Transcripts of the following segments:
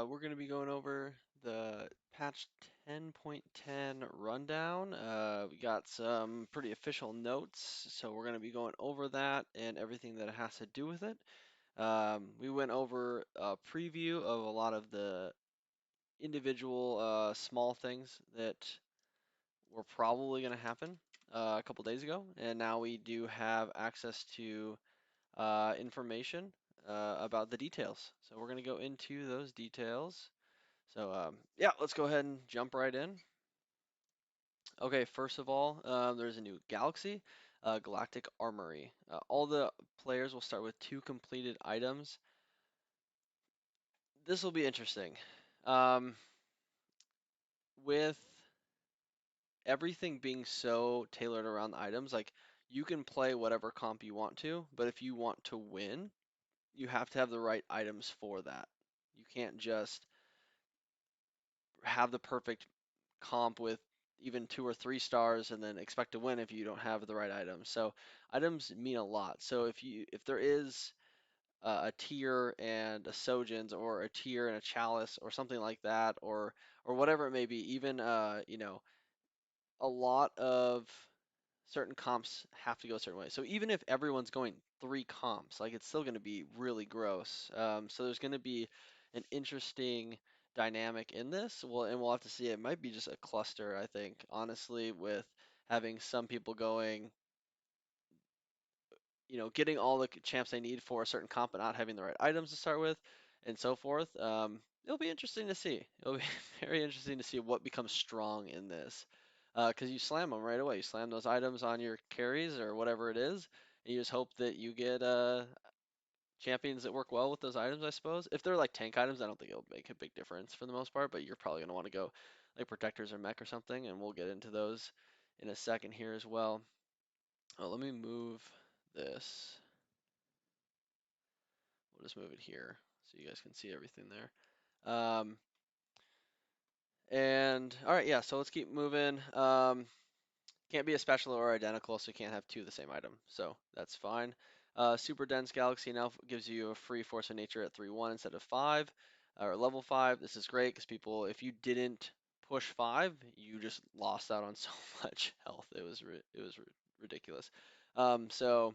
we're going to be going over the patch 10.10 rundown. We got some pretty official notes, so we're going to be going over that and everything that has to do with it. We went over a preview of a lot of the individual small things that were probably going to happen a couple days ago, and now we do have access to information about the details. So we're going to go into those details. So yeah, let's go ahead and jump right in. Okay, first of all, there's a new galaxy, Galactic Armory. All the players will start with 2 completed items. This will be interesting. Um, with everything being so tailored around the items, like you can play whatever comp you want to, but if you want to win, you have to have the right items for that. You can't just have the perfect comp with even 2 or 3 stars and then expect to win if you don't have the right items. So items mean a lot. So if there is a tier and a Sojins or a tier and a Chalice or something like that or whatever it may be, even a lot of certain comps have to go a certain way. So even if everyone's going 3 comps, like it's still going to be really gross. So there's going to be an interesting dynamic in this. Well, and we'll have to see. It might be just a cluster, I think, honestly, with having some people going, getting all the champs they need for a certain comp, but not having the right items to start with, and so forth. It'll be interesting to see. It'll be very interesting to see what becomes strong in this, because you slam them right away. You slam those items on your carries or whatever it is, and you just hope that you get champions that work well with those items. I suppose if they're like tank items, I don't think it'll make a big difference for the most part. But you're probably gonna want to go like protectors or mech or something, and we'll get into those in a second here as well. Oh, let me move this. We'll just move it here so you guys can see everything there. Um, and all right, yeah, so let's keep moving. Can't be a special or identical, so you can't have 2 of the same item. So that's fine. Super Dense Galaxy now gives you a free Force of Nature at 3/1 instead of 5, or level 5. This is great because people, if you didn't push 5, you just lost out on so much health. It was ridiculous. So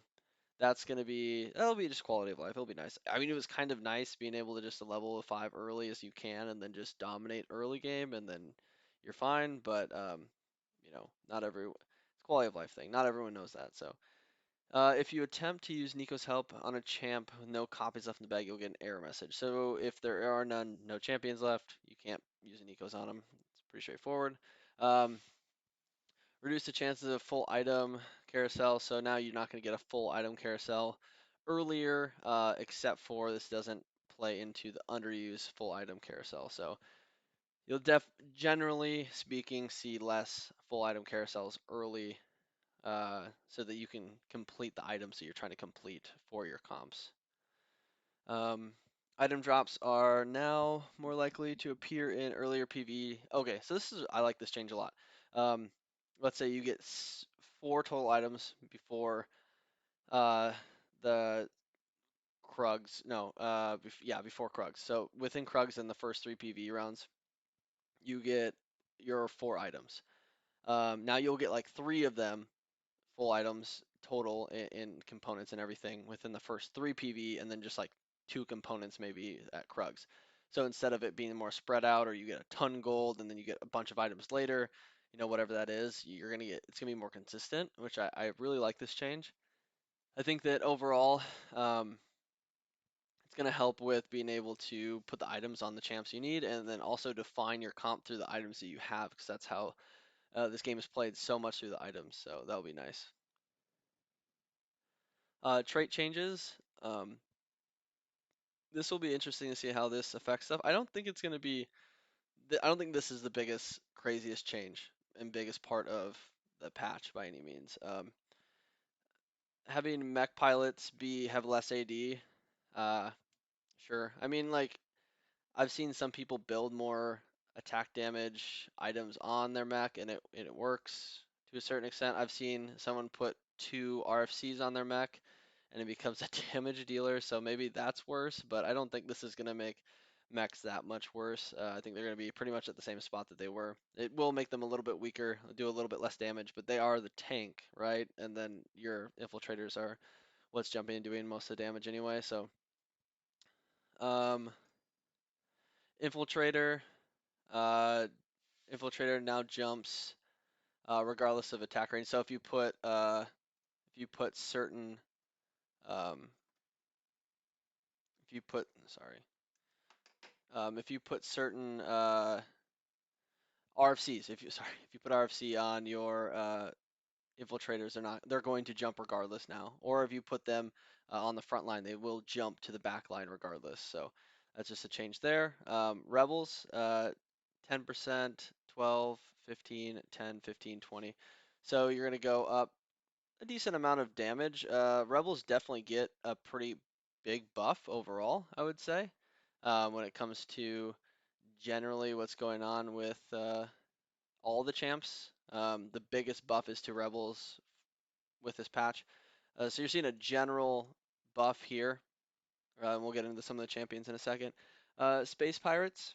that'll be just quality of life. It'll be nice. I mean, it was kind of nice being able to just level a 5 early as you can and then just dominate early game and then you're fine. But not it's a quality of life thing. Not everyone knows that. So if you attempt to use Nico's help on a champ with no copies left in the bag, you'll get an error message. So if there are no champions left, you can't use Nico's on them. It's pretty straightforward. Um, Reduce the chances of full item carousel. So now you're not going to get a full item carousel earlier, except for this doesn't play into the underused full item carousel. So you'll generally speaking see less full item carousels early, so that you can complete the items that you're trying to complete for your comps. Um, Item drops are now more likely to appear in earlier PvE. Okay, so I like this change a lot. Um, let's say you get 4 total items before uh, the Krugs. No, yeah, before Krugs. So within Krugs in the first 3 PvE rounds, you get your 4 items. Now you'll get like 3 of them full items total in components and everything within the first 3 PvE, and then just like 2 components maybe at Krugs. So instead of it being more spread out, or you get a ton gold and then you get a bunch of items later, whatever that is, it's gonna be more consistent, which I really like this change. I think that overall, it's gonna help with being able to put the items on the champs you need, and then also define your comp through the items that you have, because that's how this game is played so much through the items. So that'll be nice. Trait changes. This will be interesting to see how this affects stuff. I don't think it's going to be. I don't think this is the biggest, craziest change and biggest part of the patch by any means. Having mech pilots have less AD. Uh, sure. I mean, like I've seen some people build more attack damage items on their mech, and it works to a certain extent. I've seen someone put 2 RFCs on their mech, and it becomes a damage dealer. So maybe that's worse, but I don't think this is gonna make mechs that much worse. I think they're going to be pretty much at the same spot that they were. It will make them a little bit weaker, do a little bit less damage, but they are the tank, right? And then your infiltrators are what's jumping and doing most of the damage anyway. So, um, infiltrator, uh, infiltrator now jumps regardless of attack range. So if you put certain um, if you put sorry if you put certain RFCs, if you sorry, if you put RFC on your infiltrators, they're going to jump regardless now. Or if you put them on the front line, they will jump to the back line regardless. So that's just a change there. Rebels, 10%, 12, 15, 10, 15, 20. So you're going to go up a decent amount of damage. Rebels definitely get a pretty big buff overall, I would say, when it comes to generally what's going on with all the champs. The biggest buff is to Rebels with this patch. So you're seeing a general buff here. And we'll get into some of the champions in a second. Space Pirates,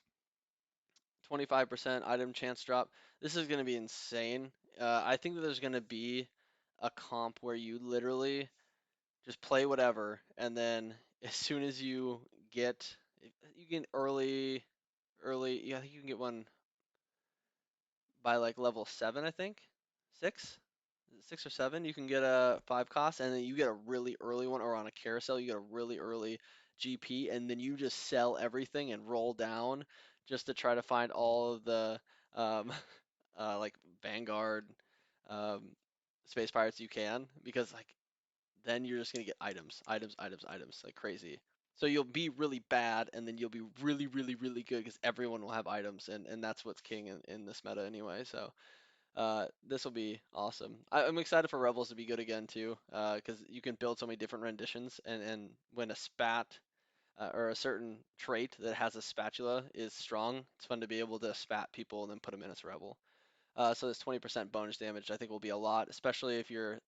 25% item chance drop. This is going to be insane. I think that there's going to be a comp where you literally just play whatever, and then as soon as you get, you get yeah, I think you can get one by like level 7, I think. 6? Is it 6 or 7? You can get a 5 cost, and then you get a really early one, or on a carousel, you get a really early GP, and then you just sell everything and roll down just to try to find all of the um, like Vanguard um, Space Pirates you can, because like then you're just gonna get items, items, items, items, like crazy. So you'll be really bad, and then you'll be really, really, really good because everyone will have items, and that's what's king in this meta anyway. So this will be awesome. I'm excited for Rebels to be good again too, because you can build so many different renditions, and when a spat or a certain trait that has a spatula is strong, it's fun to be able to spat people and then put them in as Rebel. So this 20% bonus damage I think will be a lot, especially if you're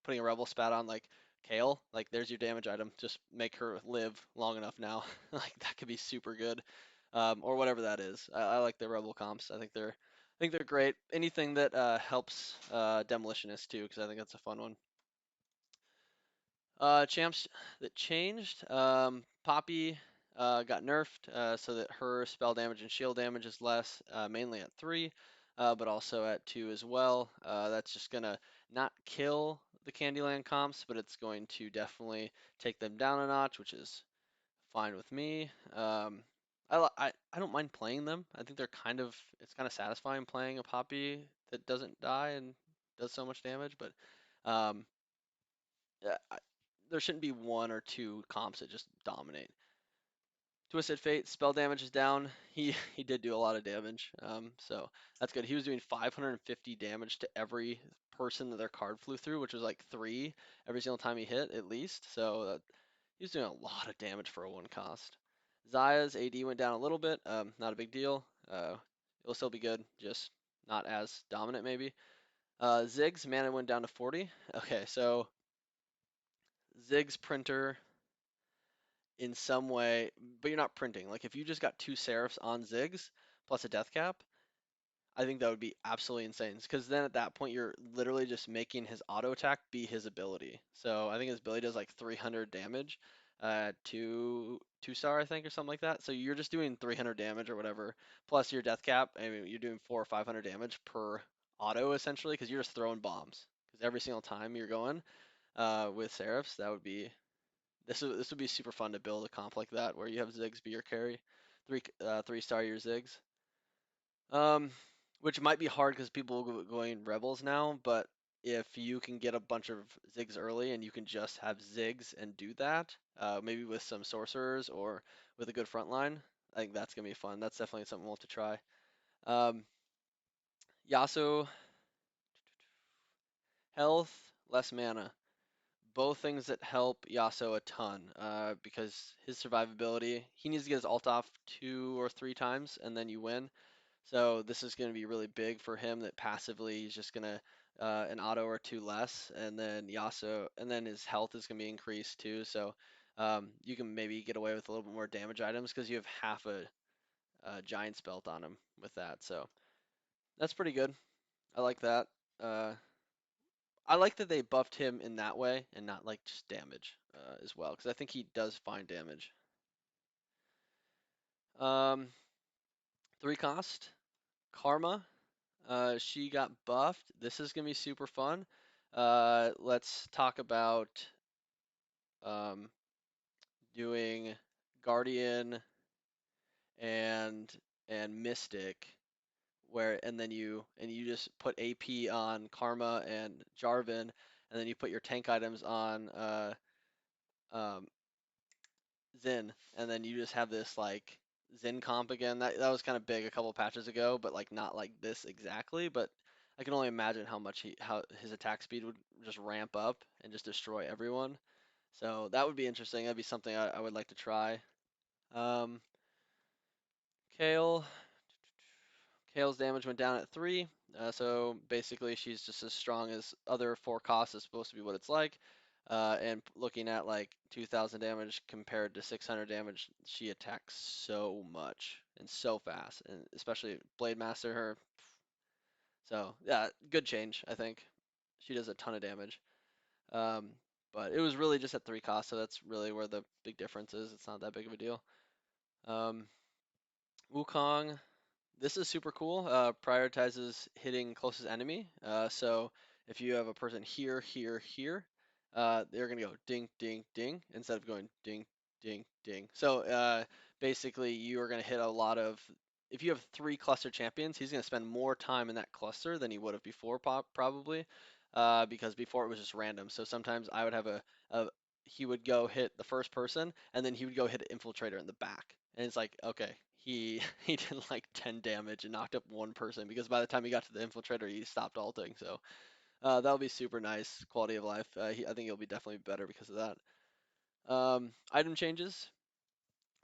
putting a Rebel spat on like Kale. Like there's your damage item. Just make her live long enough now. Like that could be super good, or whatever that is. I like the Rebel comps. I think they're great. Anything that helps Demolitionist too, because I think that's a fun one. Champs that changed. Poppy got nerfed so that her spell damage and shield damage is less, mainly at 3, but also at 2 as well. That's just gonna not kill the Candyland comps, but it's going to definitely take them down a notch, which is fine with me. I don't mind playing them. I think it's kind of satisfying playing a Poppy that doesn't die and does so much damage, but um, yeah, there shouldn't be one or two comps that just dominate. Twisted Fate, spell damage is down. He did do a lot of damage, so that's good. He was doing 550 damage to every person that their card flew through, which was like 3 every single time he hit at least. So he was doing a lot of damage for a 1 cost. Zaya's AD went down a little bit, not a big deal. It'll still be good, just not as dominant maybe. Ziggs mana went down to 40. Okay, so Ziggs printer in some way, but you're not printing. Like if you just got 2 Seraphs on Ziggs plus a death cap, I think that would be absolutely insane. Because then at that point you're literally just making his auto attack be his ability. So I think his ability does like 300 damage, 2 star I think or something like that. So you're just doing 300 damage or whatever plus your death cap. I mean you're doing 400 or 500 damage per auto essentially because you're just throwing bombs. Because every single time you're going with Seraphs, that would be this would be super fun to build a comp like that where you have Ziggs be your carry, 3 star your Ziggs. Um, which might be hard because people going Rebels now, but if you can get a bunch of Ziggs early and you can just have Ziggs and do that, maybe with some sorcerers or with a good front line, I think that's gonna be fun. That's definitely something we'll have to try. Um, Yasuo, health, less mana. Both things that help Yasuo a ton because his survivability, he needs to get his ult off 2 or 3 times and then you win. So this is going to be really big for him that passively he's just going to an auto or 2 less and then Yasuo, and then his health is going to be increased too. So You can maybe get away with a little bit more damage items because you have half a giant's belt on him with that. So that's pretty good. I like that. Uh, I like that they buffed him in that way and not like just damage as well because I think he does fine damage. Um, 3 cost Karma. She got buffed. This is gonna be super fun. Let's talk about um, doing Guardian and Mystic, where and you just put AP on Karma and Jarvan, and then you put your tank items on um, Zin, and then you just have this like Zin comp again. That was kind of big a couple patches ago, but like not like this exactly. But I can only imagine how his attack speed would just ramp up and just destroy everyone. So that would be interesting. That'd be something I would like to try. Um, Kale. Kale's damage went down at 3, so basically she's just as strong as other 4 costs is supposed to be what it's like. And looking at like 2,000 damage compared to 600 damage, she attacks so much and so fast, and especially Blade Master her. So yeah, good change I think. She does a ton of damage. Um, but it was really just at 3 costs, so that's really where the big difference is. It's not that big of a deal. Um, Wukong. This is super cool. Prioritizes hitting closest enemy. So if you have a person here, here, here, they're gonna go ding, ding, ding instead of going ding, ding, ding. So basically, you are gonna hit a lot of. If you have 3 cluster champions, he's gonna spend more time in that cluster than he would have before, probably, because before it was just random. So sometimes I would have a he would go hit the first person, and then he would go hit an infiltrator in the back. And it's like, okay, he did like 10 damage and knocked up 1 person because by the time he got to the infiltrator, he stopped ulting. So that'll be super nice quality of life. I think he'll be definitely better because of that. Item changes.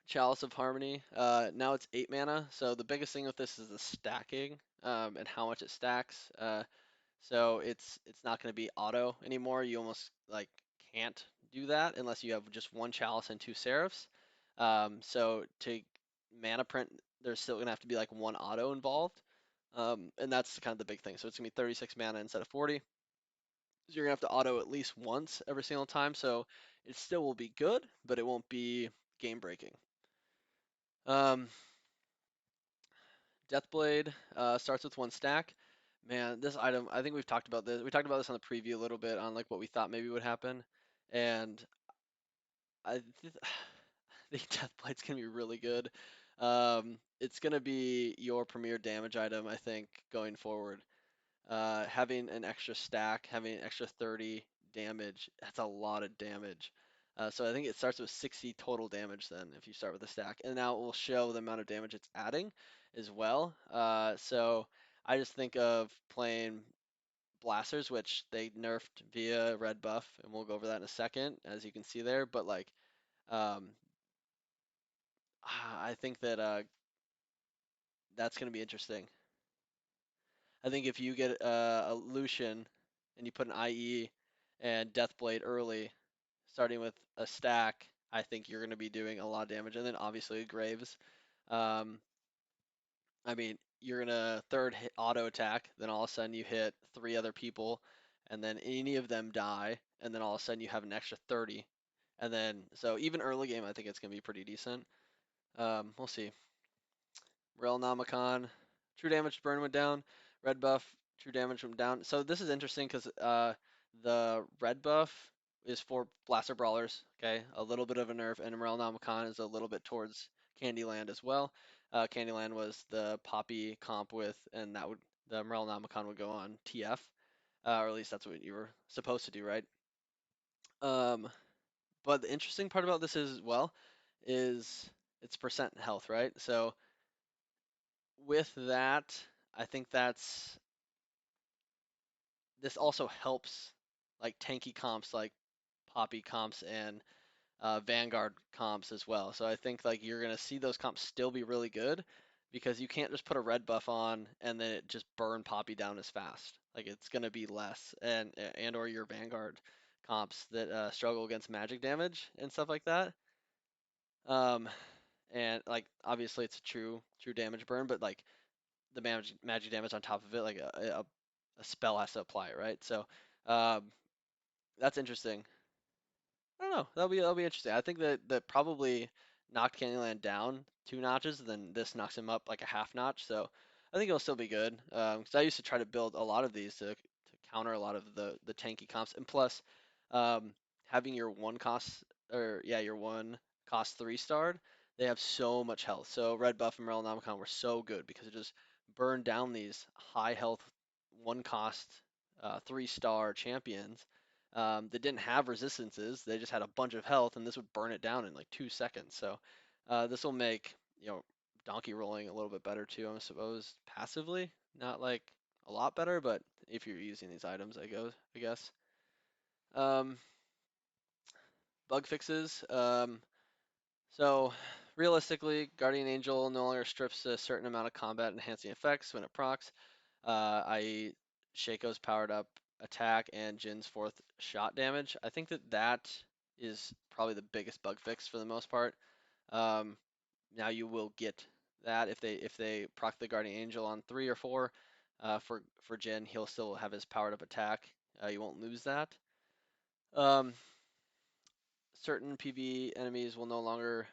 Chalice of Harmony. Now it's 8 mana. So the biggest thing with this is the stacking and how much it stacks. So it's not going to be auto anymore. You almost like can't do that unless you have just 1 chalice and 2 seraphs. So to mana print, there's still going to have to be like 1 auto involved. And that's kind of the big thing. So it's going to be 36 mana instead of 40. So you're going to have to auto at least once every single time. So it still will be good, but it won't be game breaking. Um, Deathblade starts with 1 stack. Man, this item, I think we've talked about this. We talked about this on the preview a little bit on like what we thought maybe would happen. And I think Deathblade's gonna be really good. It's gonna be your premier damage item, I think, going forward. Having an extra stack, having an extra 30 damage, that's a lot of damage. So I think it starts with 60 total damage then if you start with a stack. And now it will show the amount of damage it's adding as well. So I just think of playing blasters, which they nerfed via red buff, and we'll go over that in a second, as you can see there. But like, um, I think that that's going to be interesting. I think if you get a Lucian and you put an IE and Deathblade early, starting with a stack, I think you're going to be doing a lot of damage. And then obviously Graves. Um, I mean, you're gonna third hit auto attack, then all of a sudden you hit 3 other people, and then any of them die, and then all of a sudden you have an extra 30. And then, so even early game, I think it's gonna be pretty decent. We'll see. Relnomicon, true damage burn went down. Red buff, true damage went down. So this is interesting because the red buff is for Blaster Brawlers, okay? A little bit of a nerf, and Relnomicon is a little bit towards Candyland as well. Candyland was the Poppy comp with, and that would the Relnomicon would go on TF, or at least that's what you were supposed to do, right? Um, but the interesting part about this is, well, is it's percent health, right? So with that, I think this also helps like tanky comps like Poppy comps and Vanguard comps as well. So I think like you're gonna see those comps still be really good because you can't just put a red buff on and then it just burn Poppy down as fast. Like it's gonna be less and or your Vanguard comps that struggle against magic damage and stuff like that. Um, and like obviously it's a true damage burn, but like the magic damage on top of it, like a spell has to apply, right? So um, that's interesting. I don't know. That'll be interesting. I think that probably knocked Candyland down 2 notches, then this knocks him up like a half notch. So I think it'll still be good. Because I used to try to build a lot of these to counter a lot of the tanky comps, and plus um, having your one cost or yeah your one cost 3 starred, they have so much health. So Red Buff and Morellonomicon were so good because it just burned down these high health one cost 3-star champions that didn't have resistances. They just had a bunch of health, and this would burn it down in like 2 seconds. So this will make donkey rolling a little bit better too, I suppose, passively. Not like a lot better, but if you're using these items, I guess. Um, Bug fixes. So realistically, Guardian Angel no longer strips a certain amount of combat enhancing effects when it procs, i.e. Shaco's powered up attack and Jin's fourth shot damage. I think that is probably the biggest bug fix for the most part. Um, Now you will get that if they proc the Guardian Angel on 3 or 4. For Jin, he'll still have his powered up attack. You won't lose that. Um, Certain PvE enemies will no longer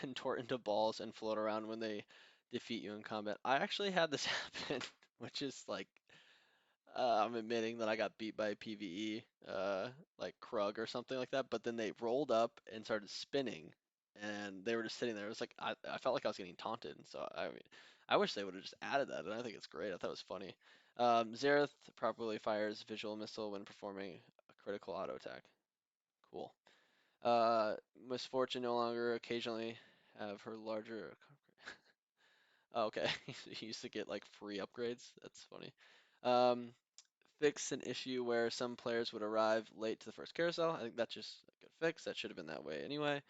contort into balls and float around when they defeat you in combat. I actually had this happen, which is like I'm admitting that I got beat by a PvE, like Krug or something like that, but then they rolled up and started spinning, and they were just sitting there. It was like I felt like I was getting taunted, and so I mean, I wish they would have just added that, and I think it's great. I thought it was funny. Xerath properly fires visual missile when performing a critical auto attack. Cool. Uh, Misfortune no longer occasionally have her larger. Oh, okay, he used to get like free upgrades. That's funny. Um, Fix an issue where some players would arrive late to the first carousel. I think that's just a good fix. That should have been that way anyway.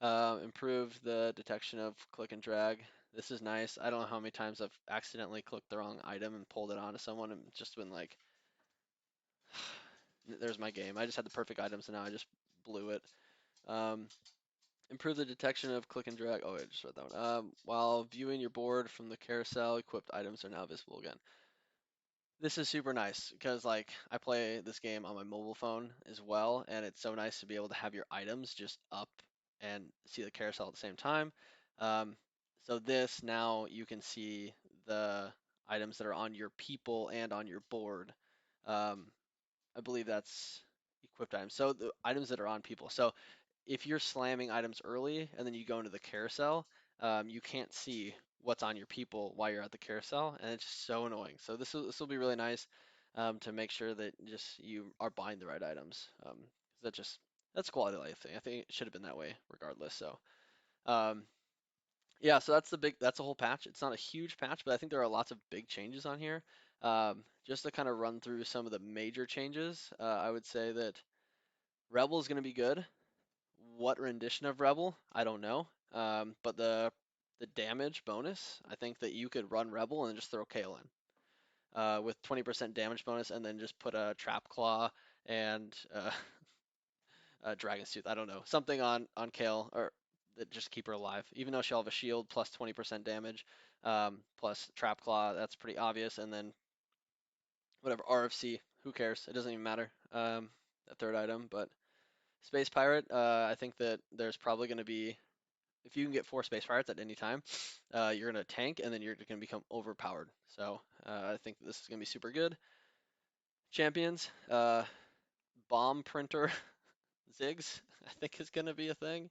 Improve the detection of click and drag. This is nice. I don't know how many times I've accidentally clicked the wrong item and pulled it onto someone and just been like, there's my game. I just had the perfect item, so now I just blew it. Um, Improve the detection of click and drag. Oh, I just read that one. While viewing your board from the carousel, equipped items are now visible again. This is super nice because like I play this game on my mobile phone as well, and it's so nice to be able to have your items just up and see the carousel at the same time. Um, so this now you can see the items that are on your people and on your board. Um, I believe that's equipped items. So the items that are on people. So if you're slamming items early and then you go into the carousel, you can't see what's on your people while you're at the carousel, and it's just so annoying. So this will be really nice to make sure that just you are buying the right items. That just that's a quality of life thing. I think it should have been that way regardless. So um, yeah, so that's a whole patch. It's not a huge patch, but I think there are lots of big changes on here. Just to kind of run through some of the major changes, I would say that Rebel is going to be good. What rendition of Rebel? I don't know. But the damage bonus, I think that you could run Rebel and just throw Kale in with 20% damage bonus, and then just put a Trap Claw and Dragon's Tooth. I don't know, something on Kale or that just keep her alive. Even though she'll have a shield plus 20% damage, plus Trap Claw. That's pretty obvious. And then whatever RFC. Who cares? It doesn't even matter. That third item, but Space Pirate. I think that there's probably going to be if you can get 4 Space Pirates at any time, you're gonna tank and then you're gonna become overpowered. So I think this is gonna be super good. Champions, bomb printer Ziggs, I think is gonna be a thing.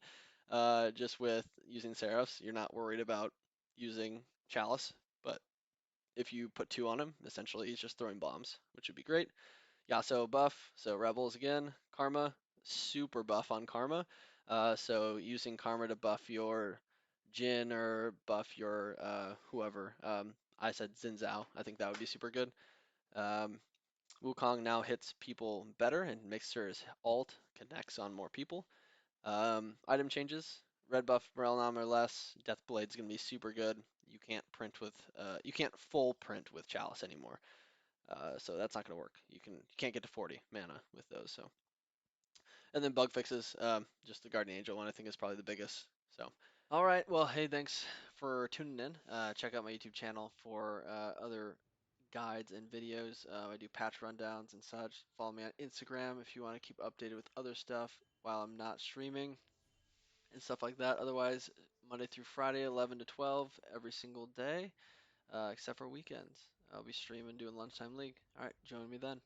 Just with using Seraphs, you're not worried about using Chalice, but if you put 2 on him, essentially he's just throwing bombs, which would be great. Yasuo buff, so Rebels again. Karma, super buff on Karma. So using Karma to buff your Jin or buff your whoever. I said Xin Zhao. I think that would be super good. Um, Wukong now hits people better and makes sure his ult connects on more people. Item changes. Red buff Morellam or less. Death Blade's gonna be super good. You can't full print with Chalice anymore. So that's not going to work. You can't get to 40 mana with those. So And then bug fixes, just the Guardian Angel one I think is probably the biggest. So, all right. Well, hey, thanks for tuning in. Check out my YouTube channel for other guides and videos. I do patch rundowns and such. Follow me on Instagram if you want to keep updated with other stuff while I'm not streaming and stuff like that. Otherwise, Monday through Friday, 11 to 12 every single day, except for weekends. I'll be streaming doing lunchtime league. All right, join me then.